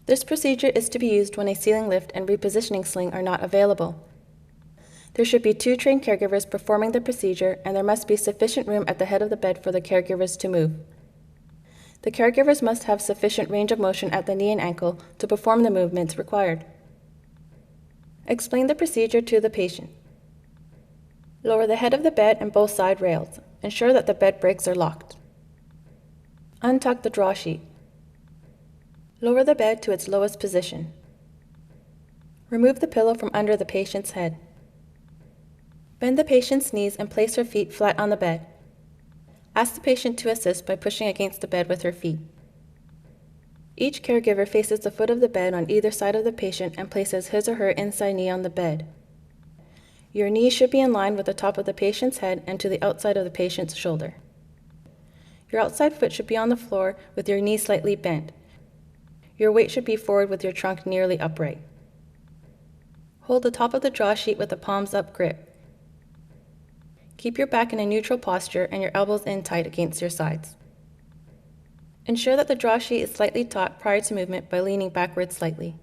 This procedure is to be used when a ceiling lift and repositioning sling are not available. There should be 2 trained caregivers performing the procedure, and there must be sufficient room at the head of the bed for the caregivers to move. The caregivers must have sufficient range of motion at the knee and ankle to perform the movements required. Explain the procedure to the patient. Lower the head of the bed and both side rails. Ensure that the bed brakes are locked. Untuck the draw sheet. Lower the bed to its lowest position. Remove the pillow from under the patient's head. Bend the patient's knees and place her feet flat on the bed. Ask the patient to assist by pushing against the bed with her feet. Each caregiver faces the foot of the bed on either side of the patient and places his or her inside knee on the bed. Your knee should be in line with the top of the patient's head and to the outside of the patient's shoulder. Your outside foot should be on the floor with your knee slightly bent. Your weight should be forward with your trunk nearly upright. Hold the top of the draw sheet with a palms up grip. Keep your back in a neutral posture and your elbows in tight against your sides. Ensure that the draw sheet is slightly taut prior to movement by leaning backwards slightly.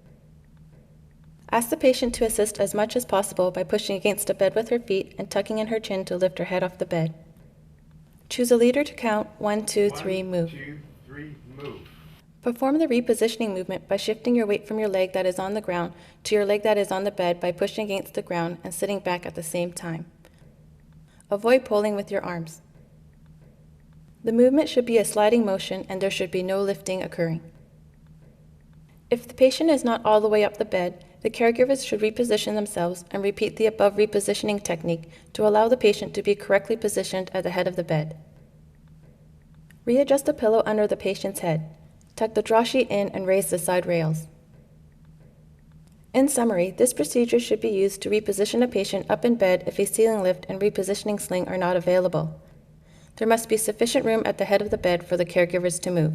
Ask the patient to assist as much as possible by pushing against the bed with her feet and tucking in her chin to lift her head off the bed. Choose a leader to count 1, 2, 3, move. 1, 2, 3, move. Perform the repositioning movement by shifting your weight from your leg that is on the ground to your leg that is on the bed by pushing against the ground and sitting back at the same time. Avoid pulling with your arms. The movement should be a sliding motion and there should be no lifting occurring. If the patient is not all the way up the bed, the caregivers should reposition themselves and repeat the above repositioning technique to allow the patient to be correctly positioned at the head of the bed. Readjust the pillow under the patient's head. Tuck the draw sheet in and raise the side rails. In summary, this procedure should be used to reposition a patient up in bed if a ceiling lift and repositioning sling are not available. There must be sufficient room at the head of the bed for the caregivers to move.